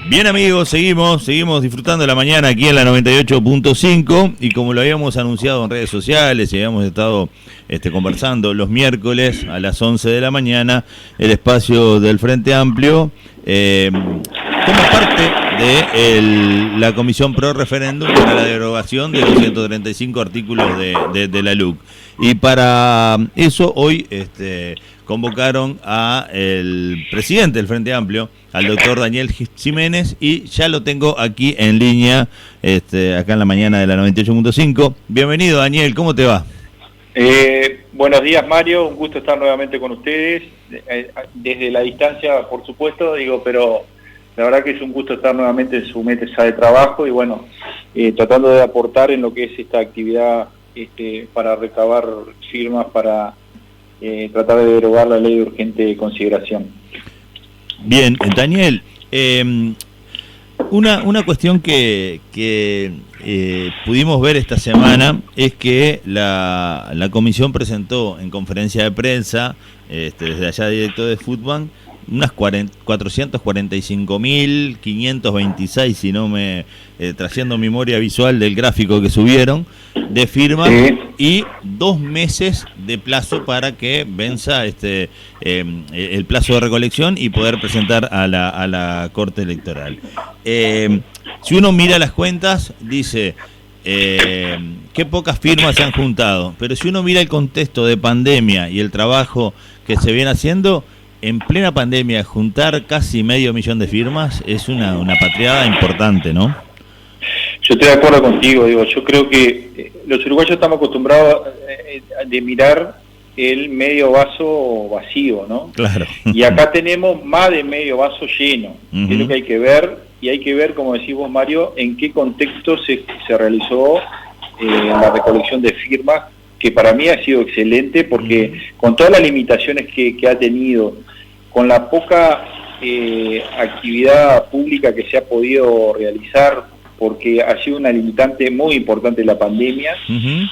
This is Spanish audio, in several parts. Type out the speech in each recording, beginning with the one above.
Bien amigos, seguimos disfrutando la mañana aquí en la 98.5 y como lo habíamos anunciado en redes sociales y habíamos estado conversando los miércoles a las 11 de la mañana, el espacio del Frente Amplio como parte de la Comisión Pro Referéndum para la derogación de los 135 artículos de la LUC. Y para eso hoy convocaron a el presidente del Frente Amplio, al doctor Daniel Ximénez, y ya lo tengo aquí en línea, acá en la mañana de la 98.5. Bienvenido, Daniel, ¿cómo te va? Buenos días, Mario, un gusto estar nuevamente con ustedes, desde la distancia, por supuesto, pero la verdad que es un gusto estar nuevamente en su mesa de trabajo y tratando de aportar en lo que es esta actividad para recabar firmas para tratar de derogar la ley de urgente consideración. Bien, Daniel, una cuestión que pudimos ver esta semana es que la comisión presentó en conferencia de prensa, desde allá directo de Footbank, unas 445.526, si no me trayendo memoria visual del gráfico que subieron, de firmas, y 2 meses de plazo para que venza el plazo de recolección y poder presentar a la Corte Electoral. Si uno mira las cuentas, dice qué pocas firmas se han juntado, pero si uno mira el contexto de pandemia y el trabajo que se viene haciendo, en plena pandemia, juntar casi 500.000 de firmas es una patriada importante, ¿no? Yo estoy de acuerdo contigo, yo creo que los uruguayos estamos acostumbrados de mirar el medio vaso vacío, ¿no? Claro. Y acá tenemos más de medio vaso lleno, que es lo que hay que ver, y hay que ver, como decís vos, Mario, en qué contexto se realizó la recolección de firmas, que para mí ha sido excelente, porque con todas las limitaciones que ha tenido, con la poca actividad pública que se ha podido realizar, porque ha sido una limitante muy importante la pandemia,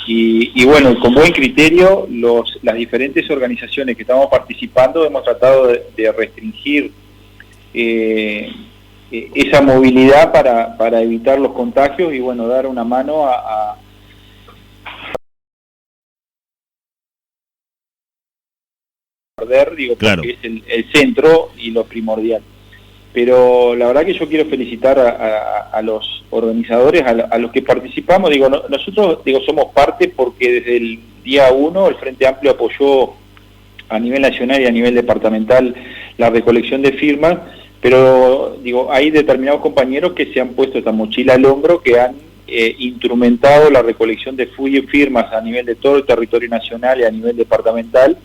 y con buen criterio, las diferentes organizaciones que estamos participando hemos tratado de restringir esa movilidad para evitar los contagios y dar una mano a claro, porque es el centro y lo primordial. Pero la verdad que yo quiero felicitar a los organizadores, a los que participamos. Nosotros somos parte porque desde el día 1 el Frente Amplio apoyó a nivel nacional y a nivel departamental la recolección de firmas, pero hay determinados compañeros que se han puesto esta mochila al hombro, que han instrumentado la recolección de firmas a nivel de todo el territorio nacional y a nivel departamental.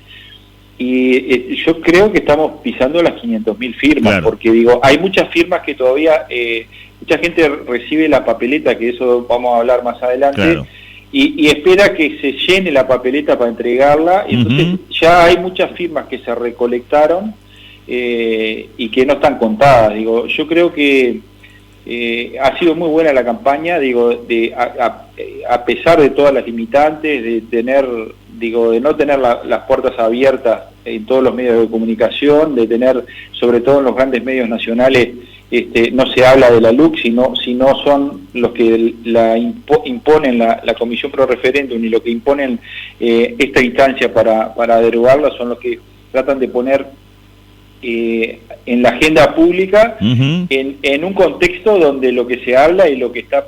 Y yo creo que estamos pisando las 500.000 firmas, claro, porque hay muchas firmas que todavía, mucha gente recibe la papeleta, que eso vamos a hablar más adelante, claro, y espera que se llene la papeleta para entregarla, y entonces ya hay muchas firmas que se recolectaron y que no están contadas. Yo creo que ha sido muy buena la campaña, a pesar de todas las limitantes, de no tener las puertas abiertas en todos los medios de comunicación, de tener, sobre todo en los grandes medios nacionales, no se habla de la LUC, sino son los que imponen la Comisión Pro Referéndum y lo que imponen esta instancia para derogarla, son los que tratan de poner en la agenda pública, en un contexto donde lo que se habla y lo que está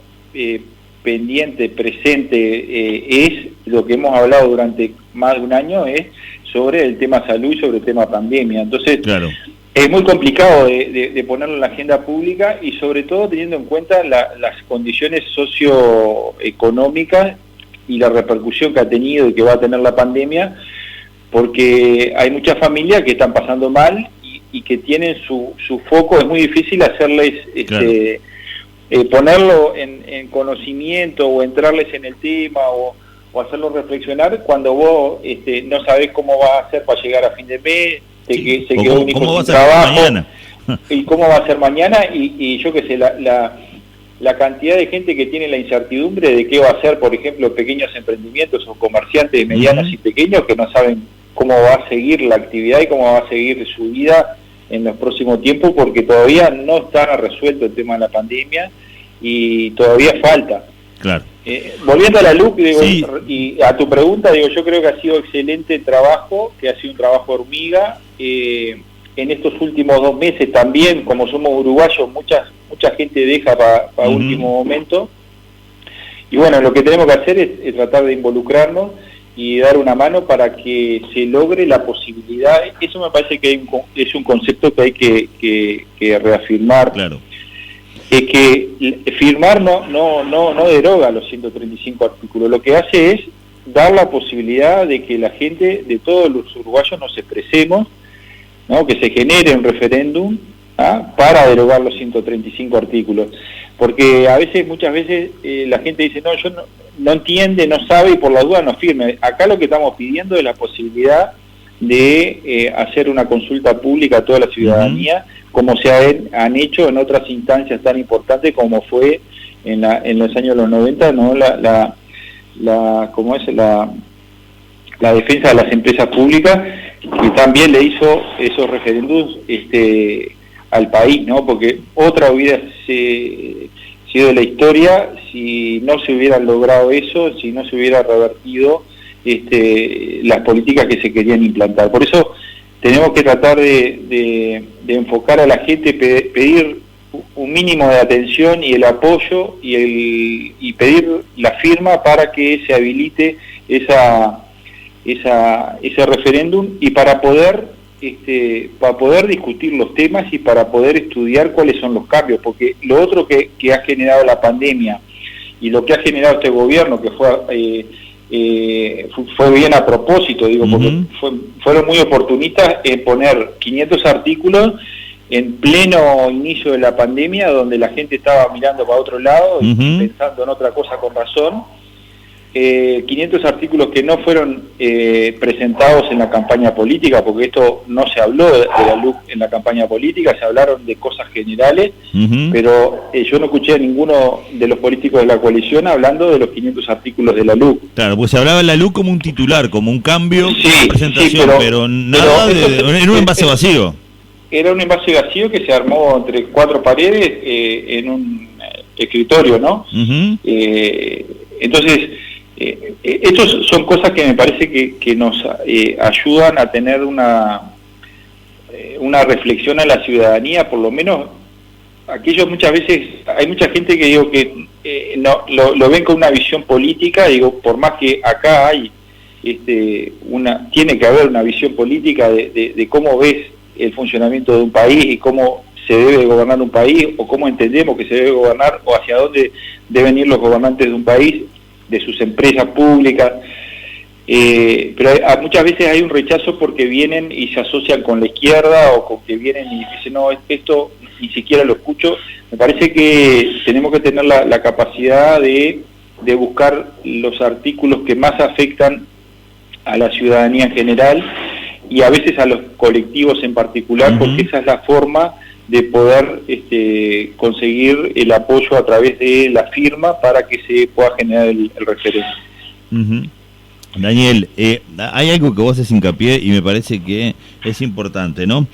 pendiente, presente, es lo que hemos hablado durante más de un año, es sobre el tema salud y sobre el tema pandemia. Entonces, claro, es muy complicado de ponerlo en la agenda pública, y sobre todo teniendo en cuenta las condiciones socioeconómicas y la repercusión que ha tenido y que va a tener la pandemia, porque hay muchas familias que están pasando mal y que tienen su foco. Es muy difícil hacerles claro, ponerlo en conocimiento o entrarles en el tema o hacerlos reflexionar cuando vos no sabés cómo va a ser para llegar a fin de mes, se quedó un hijo sin trabajo, mañana, y cómo va a ser mañana, y yo qué sé, la cantidad de gente que tiene la incertidumbre de qué va a ser, por ejemplo, pequeños emprendimientos o comerciantes medianos y pequeños, que no saben cómo va a seguir la actividad y cómo va a seguir su vida en los próximos tiempos, porque todavía no está resuelto el tema de la pandemia y todavía falta. Claro. Volviendo a la LUC, digo, Sí. y a tu pregunta, digo, yo creo que ha sido excelente el trabajo, que ha sido un trabajo hormiga. En estos últimos 2 meses también, como somos uruguayos, mucha gente deja para último momento. Y bueno, lo que tenemos que hacer es tratar de involucrarnos y dar una mano para que se logre la posibilidad. Eso me parece que es un concepto que hay que reafirmar. Claro. Es que firmar no deroga los 135 artículos, lo que hace es dar la posibilidad de que la gente, de todos los uruguayos, nos expresemos, ¿no? Que se genere un referéndum para derogar los 135 artículos. Porque muchas veces la gente dice, no, yo no entiende, no sabe y por la duda no firme. Acá lo que estamos pidiendo es la posibilidad de hacer una consulta pública a toda la ciudadanía, como se han hecho en otras instancias tan importantes como fue en los años 90, ¿no? La defensa de las empresas públicas, que también le hizo esos referéndums al país, ¿no? Porque otra hubiera sido la historia si no se hubiera logrado eso, si no se hubiera revertido las políticas que se querían implantar. Por eso tenemos que tratar de enfocar a la gente, pedir un mínimo de atención y el apoyo y pedir la firma para que se habilite ese referéndum y para poder discutir los temas y para poder estudiar cuáles son los cambios, porque lo otro que ha generado la pandemia y lo que ha generado este gobierno, que fue bien a propósito, digo, porque fueron muy oportunistas en poner 500 artículos en pleno inicio de la pandemia, donde la gente estaba mirando para otro lado y pensando en otra cosa con razón. 500 artículos que no fueron presentados en la campaña política, porque esto no se habló de la LUC en la campaña política, se hablaron de cosas generales, pero yo no escuché a ninguno de los políticos de la coalición hablando de los 500 artículos de la LUC. Claro, pues se hablaba de la LUC como un titular, como un cambio de presentación, pero nada era un envase vacío. Era un envase vacío que se armó entre 4 paredes en un escritorio, ¿no? Entonces, estos son cosas que me parece que nos ayudan a tener una reflexión a la ciudadanía, por lo menos aquellos muchas veces, hay mucha gente que digo que lo ven con una visión política, digo, por más que acá hay tiene que haber una visión política de cómo ves el funcionamiento de un país y cómo se debe gobernar un país, o cómo entendemos que se debe gobernar, o hacia dónde deben ir los gobernantes de un país, de sus empresas públicas, pero muchas veces hay un rechazo porque vienen y se asocian con la izquierda, o con que vienen y dicen, no, esto ni siquiera lo escucho. Me parece que tenemos que tener la capacidad de buscar los artículos que más afectan a la ciudadanía en general y a veces a los colectivos en particular, porque esa es la forma de poder conseguir el apoyo a través de la firma para que se pueda generar el referéndum. Daniel, hay algo que vos haces hincapié y me parece que es importante, ¿no?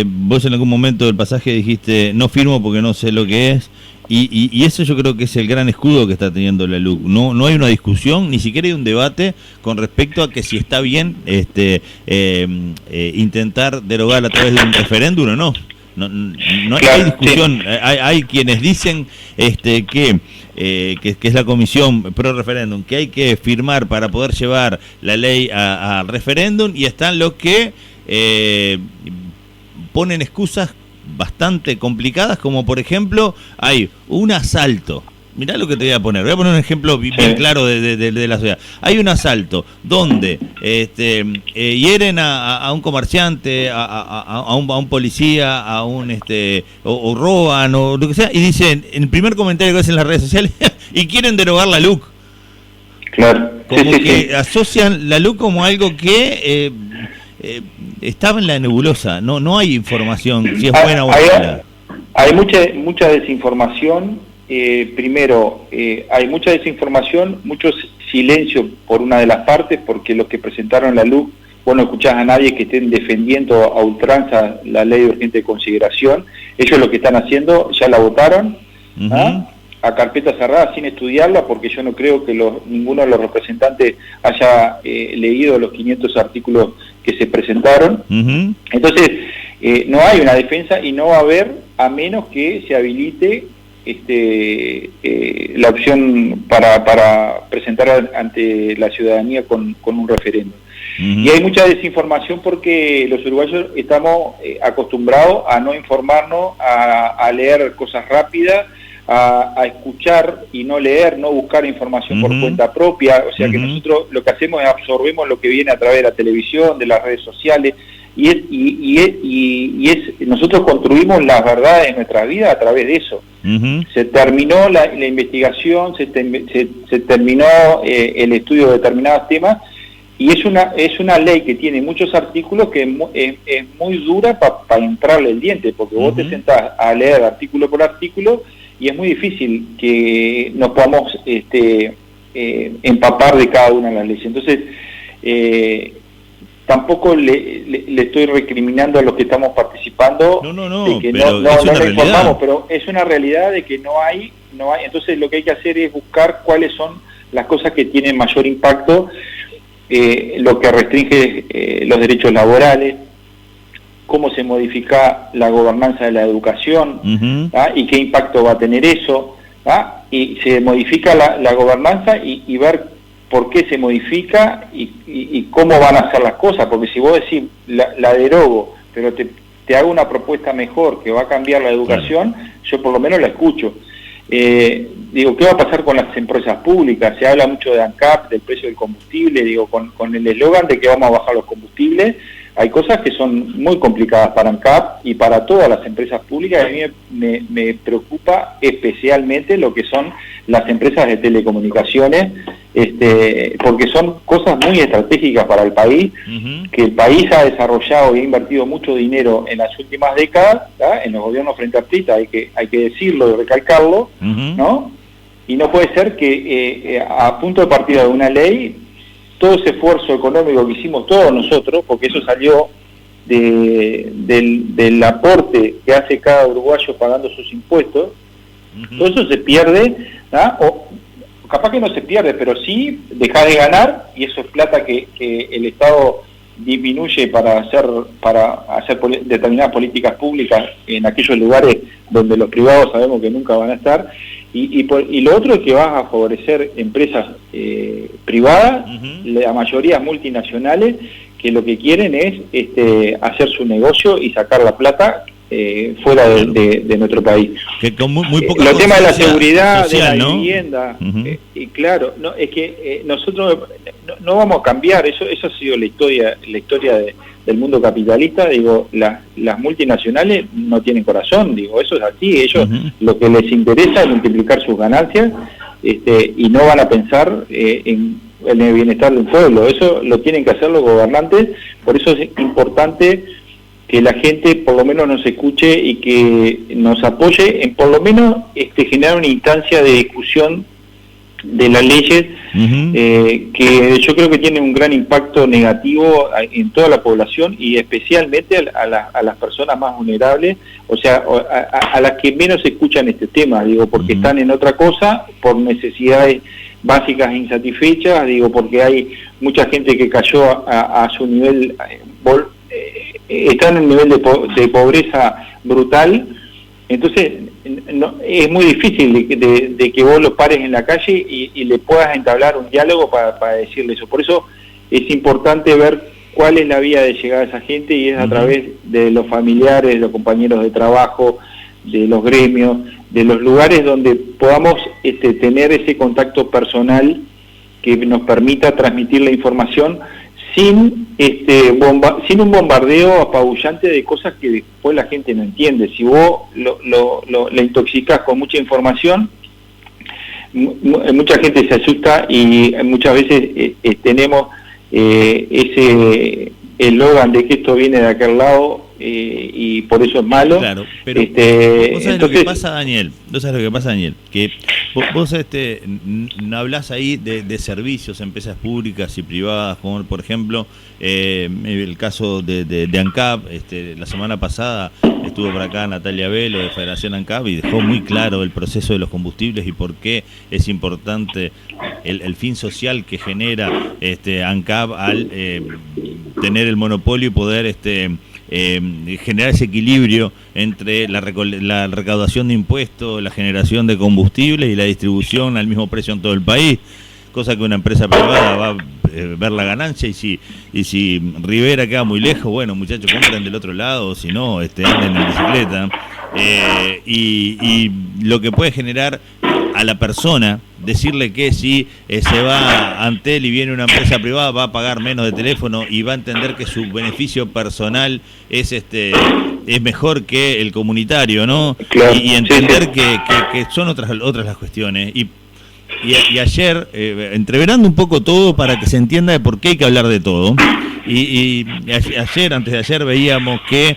Vos en algún momento del pasaje dijiste, no firmo porque no sé lo que es, y eso yo creo que es el gran escudo que está teniendo la LUC. No hay una discusión, ni siquiera hay un debate con respecto a que si está bien intentar derogar a través de un referéndum o no. No hay discusión. Hay quienes dicen que es la comisión pro referéndum, que hay que firmar para poder llevar la ley al referéndum, y están los que ponen excusas bastante complicadas, como por ejemplo hay un asalto. Mirá lo que te voy a poner un ejemplo bien claro de la ciudad. Hay un asalto donde hieren a un comerciante, a un policía, a un o roban o lo que sea, y dicen en el primer comentario que hacen en las redes sociales y quieren derogar la LUC. Claro. Como que asocian la LUC como algo que estaba en la nebulosa. No hay información si es buena o mala. Hay mucha desinformación. Primero, hay mucha desinformación, mucho silencio por una de las partes, porque los que presentaron la LUC vos no escuchás a nadie que estén defendiendo a ultranza la ley de urgente consideración. Ellos lo que están haciendo, ya la votaron, a carpeta cerrada sin estudiarla, porque yo no creo que ninguno de los representantes haya leído los 500 artículos que se presentaron. Entonces, no hay una defensa y no va a haber, a menos que se habilite la opción para presentar ante la ciudadanía con un referéndum. Y hay mucha desinformación porque los uruguayos estamos acostumbrados a no informarnos, a leer cosas rápidas, a escuchar y no leer, no buscar información por cuenta propia. O sea que nosotros lo que hacemos es absorbemos lo que viene a través de la televisión, de las redes sociales, nosotros construimos las verdades de nuestra vida a través de eso. Se terminó la investigación, se terminó el estudio de determinados temas, y es una ley que tiene muchos artículos que es muy dura para entrarle el diente, porque vos te sentás a leer artículo por artículo y es muy difícil que nos podamos empapar de cada una de las leyes. Entonces, tampoco le estoy recriminando a los que estamos participando de que no lo informamos, pero es una realidad de que no hay. Entonces lo que hay que hacer es buscar cuáles son las cosas que tienen mayor impacto, lo que restringe los derechos laborales, cómo se modifica la gobernanza de la educación, y qué impacto va a tener eso, y se modifica la gobernanza y ver por qué se modifica y cómo van a hacer las cosas, porque si vos decís la derogo, pero te hago una propuesta mejor que va a cambiar la educación, yo por lo menos la escucho. Digo, ¿qué va a pasar con las empresas públicas? Se habla mucho de ANCAP, del precio del combustible, digo, con el eslogan de que vamos a bajar los combustibles. Hay cosas que son muy complicadas para ANCAP y para todas las empresas públicas. A mí me preocupa especialmente lo que son las empresas de telecomunicaciones, porque son cosas muy estratégicas para el país, que el país ha desarrollado y ha invertido mucho dinero en las últimas décadas, en los gobiernos frente a hay que decirlo y recalcarlo, ¿no? Y no puede ser que a punto de partida de una ley, todo ese esfuerzo económico que hicimos todos nosotros, porque eso salió del aporte que hace cada uruguayo pagando sus impuestos, todo eso se pierde, o capaz que no se pierde, pero sí deja de ganar, y eso es plata que el Estado disminuye para hacer determinadas políticas públicas en aquellos lugares donde los privados sabemos que nunca van a estar. Y lo otro es que vas a favorecer empresas privadas, la mayoría multinacionales, que lo que quieren es hacer su negocio y sacar la plata fuera de nuestro país. Que con muy poca los temas de la seguridad, social, de la ¿no? vivienda, y claro, no, es que nosotros no vamos a cambiar, eso ha sido la historia del mundo capitalista. Digo, las multinacionales no tienen corazón, digo, eso es así. Ellos lo que les interesa es multiplicar sus ganancias, y no van a pensar en el bienestar del pueblo. Eso lo tienen que hacer los gobernantes. Por eso es importante que la gente por lo menos nos escuche y que nos apoye en por lo menos generar una instancia de discusión de las leyes, que yo creo que tienen un gran impacto negativo en toda la población y especialmente a las personas más vulnerables, o sea, a las que menos escuchan este tema, digo, porque están en otra cosa, por necesidades básicas insatisfechas, digo, porque hay mucha gente que cayó a su nivel, está en un nivel de pobreza brutal. Entonces es muy difícil de que vos los pares en la calle y le puedas entablar un diálogo para decirle eso. Por eso es importante ver cuál es la vía de llegar a esa gente, y es a través de los familiares, de los compañeros de trabajo, de los gremios, de los lugares donde podamos tener ese contacto personal que nos permita transmitir la información sin un bombardeo apabullante de cosas que después la gente no entiende. Si vos la intoxicás con mucha información, mucha gente se asusta, y muchas veces tenemos ese eslogan de que esto viene de aquel lado y por eso es malo. Claro, pero vos sabés lo que pasa, Daniel, que vos hablás ahí de servicios, empresas públicas y privadas, como por ejemplo el caso de ANCAP. La semana pasada estuvo por acá Natalia Velo de Federación ANCAP y dejó muy claro el proceso de los combustibles y por qué es importante el fin social que genera ANCAP al tener el monopolio y poder generar ese equilibro entre la recaudación de impuestos, la generación de combustible y la distribución al mismo precio en todo el país, cosa que una empresa privada va a ver la ganancia, y si Rivera queda muy lejos, bueno, muchachos, compren del otro lado, si no, anden en bicicleta, y lo que puede generar a la persona, decirle que si se va a Antel y viene una empresa privada va a pagar menos de teléfono y va a entender que su beneficio personal es mejor que el comunitario, ¿no? Claro, y entender que son otras las cuestiones. Y ayer, entreverando un poco todo para que se entienda de por qué hay que hablar de todo, y ayer, antes de ayer, veíamos que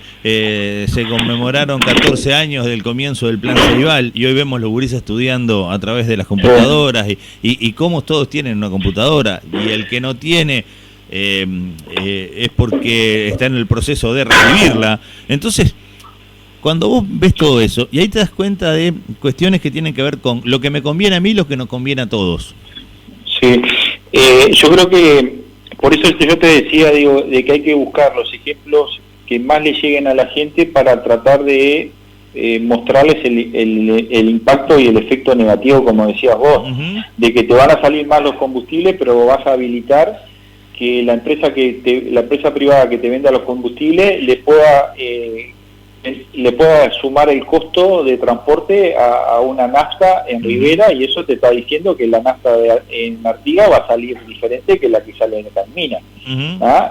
se conmemoraron 14 años del comienzo del Plan Ceibal, y hoy vemos los gurises estudiando a través de las computadoras, y cómo todos tienen una computadora, y el que no tiene es porque está en el proceso de recibirla. Entonces, cuando vos ves todo eso, y ahí te das cuenta de cuestiones que tienen que ver con lo que me conviene a mí y lo que nos conviene a todos. Sí, yo creo que, por eso yo te decía, digo, de que hay que buscar los ejemplos que más le lleguen a la gente para tratar de mostrarles el impacto y el efecto negativo, como decías vos, de que te van a salir más los combustibles, pero vas a habilitar que la empresa privada que te venda los combustibles le pueda sumar el costo de transporte a una nafta en Rivera, y eso te está diciendo que la nafta en Artigas va a salir diferente que la que sale en Carmina.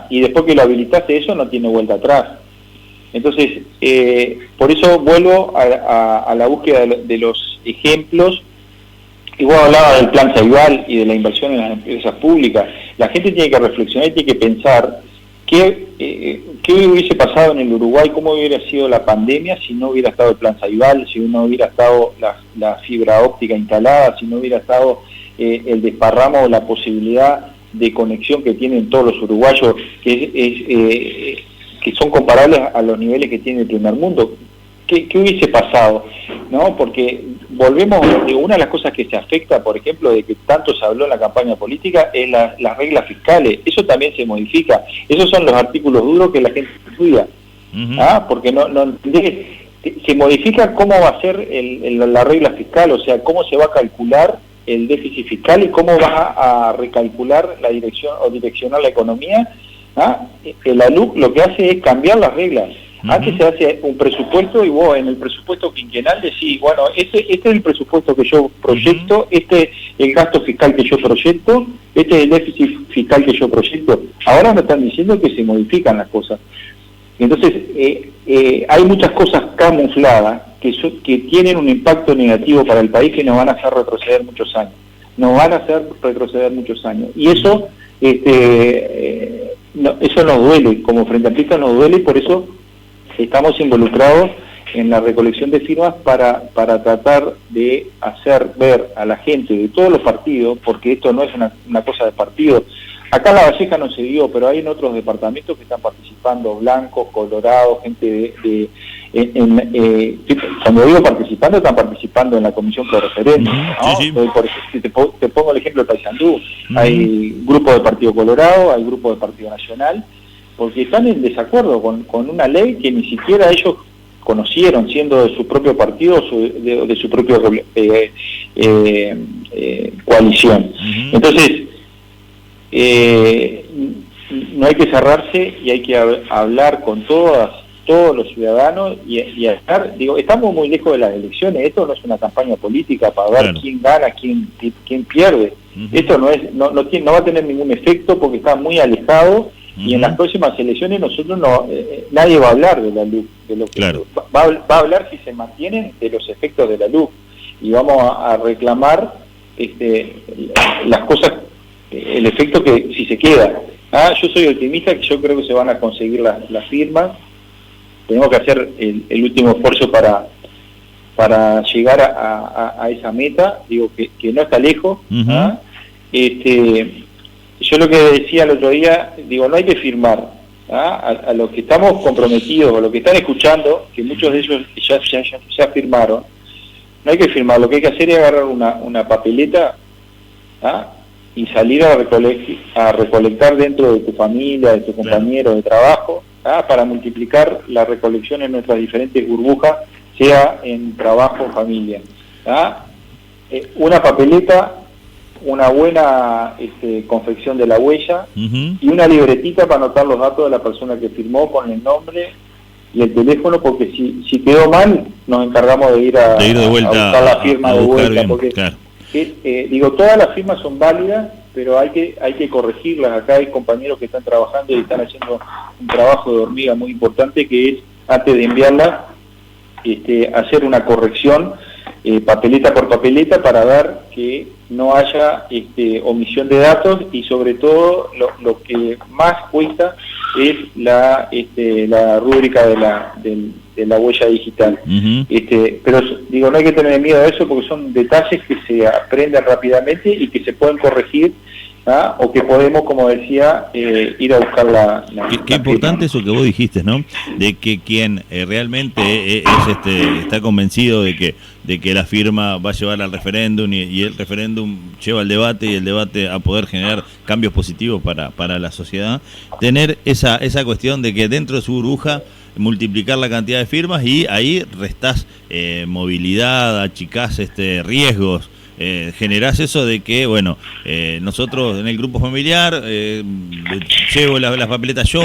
Y después que lo habilitaste, eso no tiene vuelta atrás. Entonces, por eso vuelvo a la búsqueda de los ejemplos. Igual hablaba del Plan Ceibal y de la inversión en las empresas públicas. La gente tiene que reflexionar y tiene que pensar ¿qué hubiese pasado en el Uruguay? ¿Cómo hubiera sido la pandemia si no hubiera estado el Plan Ceibal, si no hubiera estado la fibra óptica instalada, si no hubiera estado el desparramo o la posibilidad de conexión que tienen todos los uruguayos, que son comparables a los niveles que tiene el primer mundo? ¿Qué hubiese pasado? ¿No? Porque volvemos, una de las cosas que se afecta, por ejemplo, de que tanto se habló en la campaña política, es las reglas fiscales. Eso también se modifica. Esos son los artículos duros que la gente estudia. Porque no entendés. Se modifica cómo va a ser la regla fiscal, o sea, cómo se va a calcular el déficit fiscal y cómo va a recalcular la dirección o direccionar la economía. El ALUC lo que hace es cambiar las reglas. Antes se hace un presupuesto y vos en el presupuesto quinquenal decís, bueno, este es el presupuesto que yo proyecto, este es el gasto fiscal que yo proyecto, este es el déficit fiscal que yo proyecto. Ahora nos están diciendo que se modifican las cosas. Entonces, hay muchas cosas camufladas que tienen un impacto negativo para el país que nos van a hacer retroceder muchos años. Y eso, eso nos duele, como Frente Amplista nos duele, y por eso estamos involucrados en la recolección de firmas para tratar de hacer ver a la gente de todos los partidos, porque esto no es una cosa de partido. Acá en La Valleja no se dio, pero hay en otros departamentos que están participando, blancos, colorados, gente cuando digo participando, están participando en la comisión por referéndum, ¿no? Sí. Por ejemplo, te pongo el ejemplo de Paysandú. Hay grupo de Partido Colorado, hay grupo de Partido Nacional, porque están en desacuerdo con una ley que ni siquiera ellos conocieron, siendo de su propio partido o de su propia coalición. Entonces, no hay que cerrarse y hay que hablar con todos los ciudadanos y estar, estamos muy lejos de las elecciones. Esto no es una campaña política para ver quién gana, quién pierde. Esto no va a tener ningún efecto porque está muy alejado. Y en las próximas elecciones nosotros nadie va a hablar de la LUC, de lo que va a hablar, si se mantienen, de los efectos de la LUC, y vamos a reclamar las cosas, el efecto que si se queda. Yo soy optimista, que yo creo que se van a conseguir las firmas, tenemos que hacer el último esfuerzo para llegar a esa meta, digo que no está lejos. ¿Ah? Yo lo que decía el otro día, digo, no hay que firmar. A los que estamos comprometidos, o los que están escuchando, que muchos de ellos ya firmaron, no hay que firmar, lo que hay que hacer es agarrar una papeleta y salir a recolectar dentro de tu familia, de tus compañeros de trabajo, para multiplicar la recolección en nuestras diferentes burbujas, sea en trabajo o familia. Una papeleta, una buena confección de la huella y una libretita para anotar los datos de la persona que firmó con el nombre y el teléfono, porque si quedó mal nos encargamos de ir de vuelta, a buscar la firma de vuelta, bien, porque claro. Digo, todas las firmas son válidas, pero hay que corregirlas. Acá hay compañeros que están trabajando y están haciendo un trabajo de hormiga muy importante, que es, antes de enviarla, hacer una corrección papeleta por papeleta para ver que no haya omisión de datos, y sobre todo lo que más cuesta es la rúbrica de la huella digital. Pero digo, no hay que tener miedo a eso, porque son detalles que se aprenden rápidamente y que se pueden corregir, o que podemos, como decía, ir a buscar la Qué importante eso que vos dijiste, ¿no? De que quien realmente está convencido de que la firma va a llevar al referéndum, y el referéndum lleva al debate, y el debate a poder generar cambios positivos para la sociedad, tener esa cuestión de que dentro de su burbuja multiplicar la cantidad de firmas, y ahí restás movilidad, achicás riesgos. Generás eso de que, bueno, nosotros en el grupo familiar llevo las papeletas yo,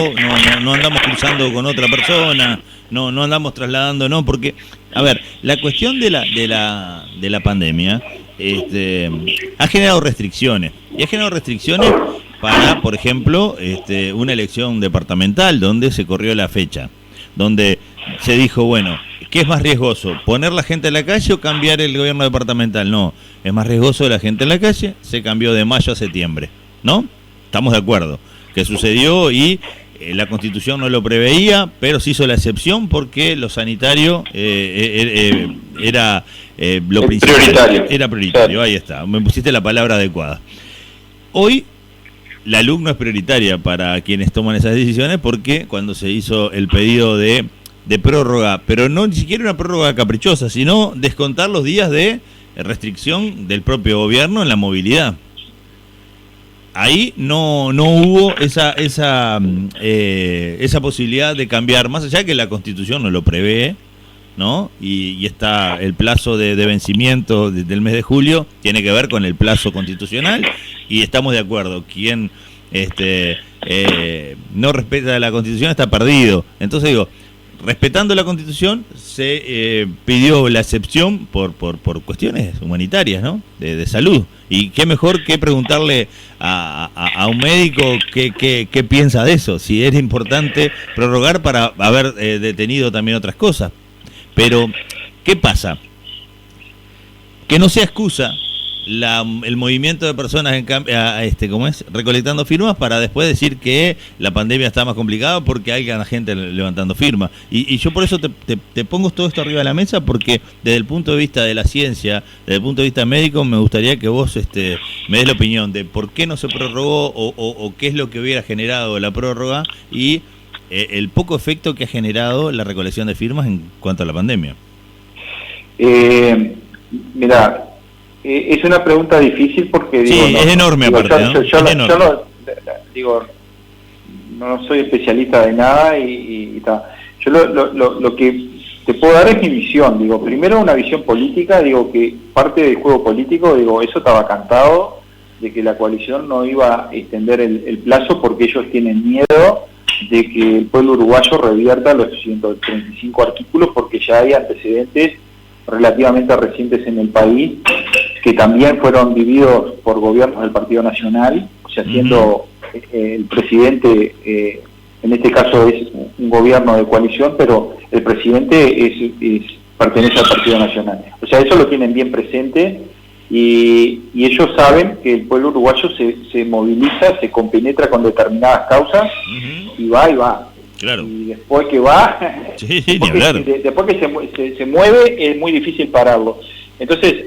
no andamos cruzando con otra persona, no andamos trasladando, no, porque, a ver, la cuestión de la pandemia ha generado restricciones, y ha generado restricciones para, por ejemplo, una elección departamental donde se corrió la fecha, donde se dijo, bueno, ¿qué es más riesgoso? ¿Poner la gente en la calle o cambiar el gobierno departamental? No, es más riesgoso la gente en la calle, se cambió de mayo a septiembre, ¿no? Estamos de acuerdo, que sucedió y la Constitución no lo preveía, pero se hizo la excepción porque lo sanitario era lo principal. Era prioritario, ahí está, me pusiste la palabra adecuada. Hoy la luz no es prioritaria para quienes toman esas decisiones, porque cuando se hizo el pedido de prórroga, pero no ni siquiera una prórroga caprichosa, sino descontar los días de restricción del propio gobierno en la movilidad. Ahí no hubo esa posibilidad de cambiar, más allá que la Constitución no lo prevé, ¿no? Y está el plazo de vencimiento del mes de julio, tiene que ver con el plazo constitucional, y estamos de acuerdo, quien no respeta la Constitución está perdido. Entonces digo, respetando la Constitución, se pidió la excepción por cuestiones humanitarias, ¿no? De salud. Y qué mejor que preguntarle a un médico qué piensa de eso, si es importante prorrogar para haber detenido también otras cosas. Pero, ¿qué pasa? Que no sea excusa el movimiento de personas recolectando firmas para después decir que la pandemia está más complicada porque hay gente levantando firmas. Y yo por eso te pongo todo esto arriba de la mesa, porque desde el punto de vista de la ciencia, desde el punto de vista médico, me gustaría que vos me des la opinión de por qué no se prorrogó o qué es lo que hubiera generado la prórroga, y el poco efecto que ha generado la recolección de firmas en cuanto a la pandemia. Mirá, es una pregunta difícil porque... Digo, sí, no, es enorme aparte, ¿no? Yo no soy especialista de nada y yo lo que te puedo dar es mi visión. Digo, primero una visión política, digo que parte del juego político, digo, eso estaba cantado, de que la coalición no iba a extender el plazo porque ellos tienen miedo de que el pueblo uruguayo revierta los 135 artículos, porque ya hay antecedentes relativamente recientes en el país que también fueron vividos por gobiernos del Partido Nacional, o sea, siendo el presidente, en este caso es un gobierno de coalición, pero el presidente pertenece al Partido Nacional. O sea, eso lo tienen bien presente, y ellos saben que el pueblo uruguayo se moviliza, se compenetra con determinadas causas, y va. Claro. Y después que va, Sí, ni hablar. después que se mueve, es muy difícil pararlo. Entonces,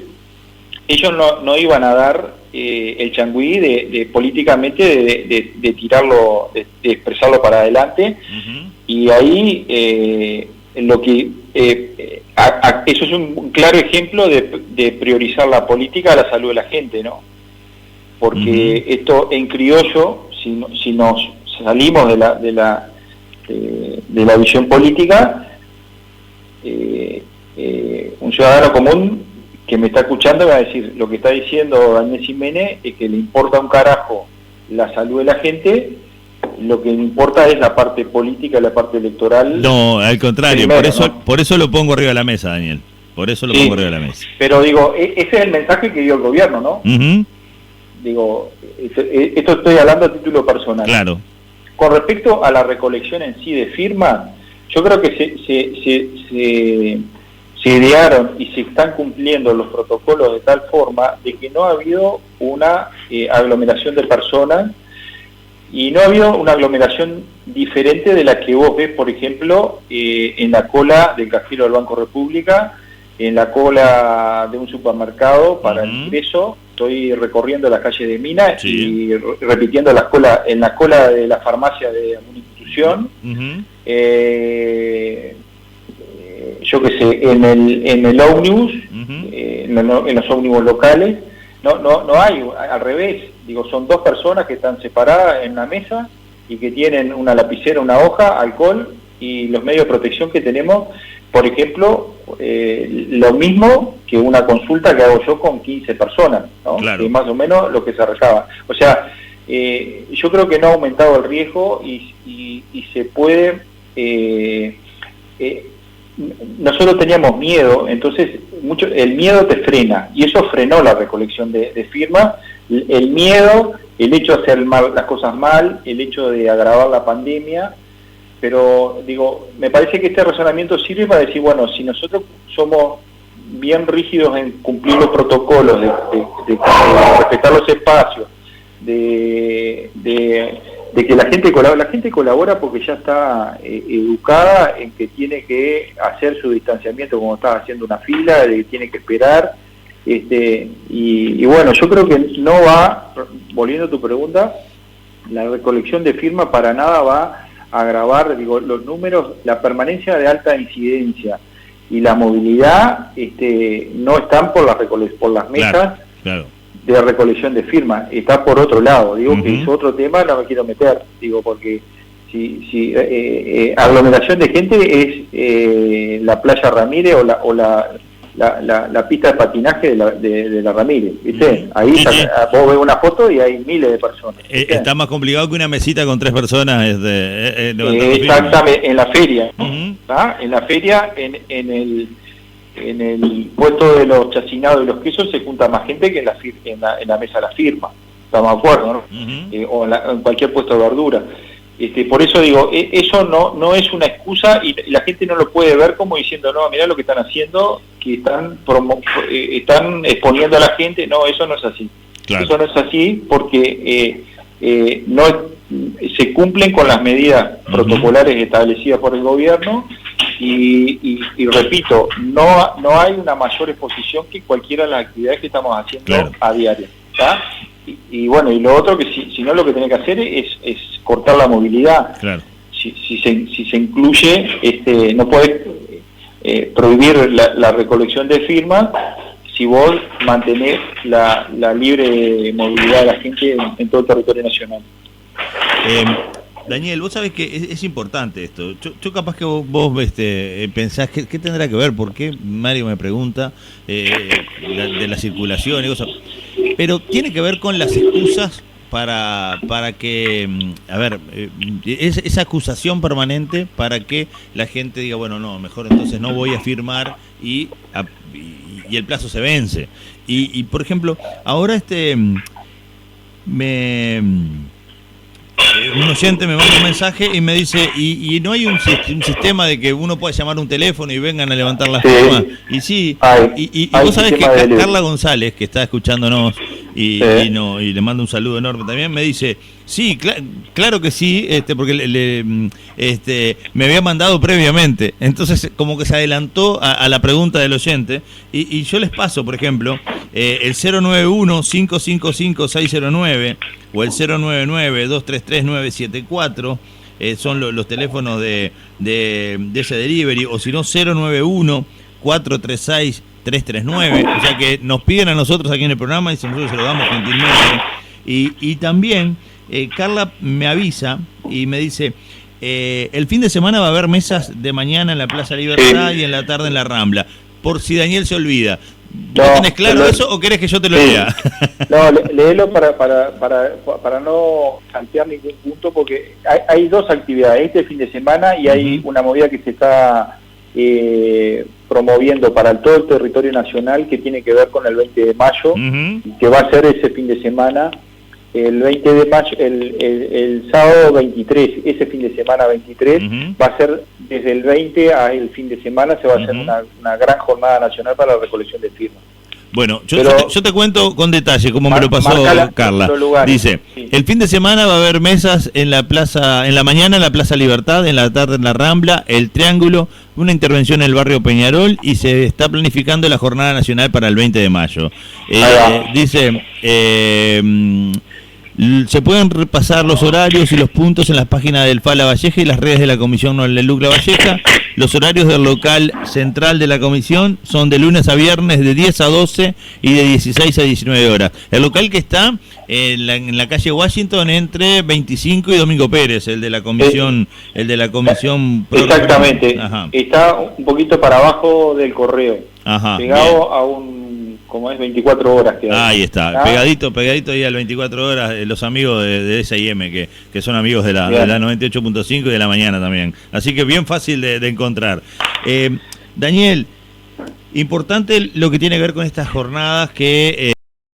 ellos no iban a dar el changüí de políticamente de tirarlo, de expresarlo para adelante. Uh-huh. Y ahí lo que eso es un claro ejemplo de priorizar la política a la salud de la gente, ¿no? Porque uh-huh. Esto en criollo, si nos salimos de la visión política, un ciudadano común que me está escuchando va a decir, lo que está diciendo Daniel Ximénez es que le importa un carajo la salud de la gente, lo que le importa es la parte política, la parte electoral. No, al contrario, primero, por eso lo pongo arriba de la mesa, Daniel. Por eso lo pongo arriba de la mesa. Pero digo, ese es el mensaje que dio el gobierno, ¿no? Uh-huh. Digo, esto estoy hablando a título personal. Claro. Con respecto a la recolección en sí de firmas, yo creo que se idearon y se están cumpliendo los protocolos de tal forma de que no ha habido una aglomeración de personas y no ha habido una aglomeración diferente de la que vos ves, por ejemplo, en la cola del cajero del Banco República, en la cola de un supermercado para el ingreso. Estoy recorriendo las calles de Minas y repitiendo en la cola de la farmacia de alguna institución. Uh-huh. Yo qué sé, en el ómnibus, uh-huh. En los ómnibus locales, no hay, al revés, digo, son dos personas que están separadas en una mesa y que tienen una lapicera, una hoja, alcohol y los medios de protección que tenemos, por ejemplo, lo mismo que una consulta que hago yo con 15 personas, ¿no? Claro. Que es más o menos lo que se recaba. O sea, yo creo que no ha aumentado el riesgo y se puede... nosotros teníamos miedo, entonces el miedo te frena, y eso frenó la recolección de firmas. El miedo, el hecho de hacer las cosas mal, el hecho de agravar la pandemia, pero digo, me parece que este razonamiento sirve para decir, bueno, si nosotros somos bien rígidos en cumplir los protocolos, de respetar los espacios, de que la gente colabora porque ya está educada en que tiene que hacer su distanciamiento como estaba haciendo una fila, de que tiene que esperar, y bueno, yo creo que no va, volviendo a tu pregunta, la recolección de firmas para nada va a agravar, digo, los números, la permanencia de alta incidencia y la movilidad no están por las mesas. Claro. De recolección de firmas, está por otro lado, digo. Uh-huh. Que es otro tema, no me quiero meter, digo, porque si aglomeración de gente es la playa Ramírez o la pista de patinaje de la Ramírez, ¿viste? Uh-huh. Ahí vos ves una foto y hay miles de personas. Está más complicado que una mesita con 3 personas. Exactamente, en la feria, ¿no? Uh-huh. ¿Ah? En la feria, en el puesto de los chacinados y los quesos se junta más gente que en la mesa de la firma, estamos de acuerdo, ¿no? Uh-huh. O en cualquier puesto de verdura. Por eso digo, eso no es una excusa y la gente no lo puede ver como diciendo, no, mirá lo que están haciendo, que están exponiendo a la gente. No, eso no es así. Claro. Eso no es así porque no se cumplen con las medidas uh-huh. protocolares establecidas por el gobierno. Y repito, no hay una mayor exposición que cualquiera de las actividades que estamos haciendo claro. a diario, ¿tá? Y bueno, y lo otro que si no, lo que tiene que hacer es cortar la movilidad. Claro. Si se incluye, no podés prohibir la recolección de firmas si vos mantenés la libre movilidad de la gente en todo el territorio nacional. Daniel, vos sabés que es importante esto. Yo capaz que vos pensás, ¿qué tendrá que ver? ¿Por qué? Mario me pregunta de la circulación y cosas. Pero tiene que ver con las excusas para que, esa acusación permanente para que la gente diga, bueno, no, mejor entonces no voy a firmar y el plazo se vence. Y por ejemplo, ahora un oyente me manda un mensaje y me dice, y no hay un sistema de que uno pueda llamar un teléfono y vengan a levantar las firmas. Y sí, y vos sabés que Carla González, que está escuchándonos y le mando un saludo enorme también. Me dice, sí, claro que sí, porque me había mandado previamente. Entonces, como que se adelantó a la pregunta del oyente. Y yo les paso, por ejemplo, el 091-555-609 o el 099-233-974. Son los teléfonos de ese delivery, o si no 091-436-339, o sea que nos piden a nosotros aquí en el programa y nosotros se lo damos gentilmente. Y también Carla me avisa y me dice, el fin de semana va a haber mesas de mañana en la Plaza Libertad y en la tarde en la Rambla, por si Daniel se olvida. ¿Vos tenés claro eso o querés que yo te lo lea? No, léelo para no saltear ningún punto, porque hay dos actividades, este fin de semana y hay una movida que se está promoviendo para todo el territorio nacional que tiene que ver con el 20 de mayo, que va a ser ese fin de semana, el 20 de mayo, el sábado 23, ese fin de semana 23, va a ser desde el 20 al fin de semana, se va a hacer una gran jornada nacional para la recolección de firmas. Bueno, yo te cuento con detalle cómo me lo pasó Carla. Dice, el fin de semana va a haber mesas en la mañana en la Plaza Libertad, en la tarde en la Rambla, el Triángulo, una intervención en el barrio Peñarol, y se está planificando la jornada nacional para el 20 de mayo. Dice, se pueden repasar los horarios y los puntos en las páginas del FA La Valleja y las redes de la Comisión Noel-Luc La Valleja. Los horarios del local central de la comisión son de lunes a viernes de 10 a 12 y de 16 a 19 horas. El local que está en la calle Washington entre 25 y Domingo Pérez, el de la comisión, exactamente. Está un poquito para abajo del correo, pegado a como es 24 horas. Ahí está, pegadito ahí al 24 horas, los amigos de S&M, que son amigos de la 98.5 y de la mañana también. Así que bien fácil de encontrar. Daniel, importante lo que tiene que ver con estas jornadas que...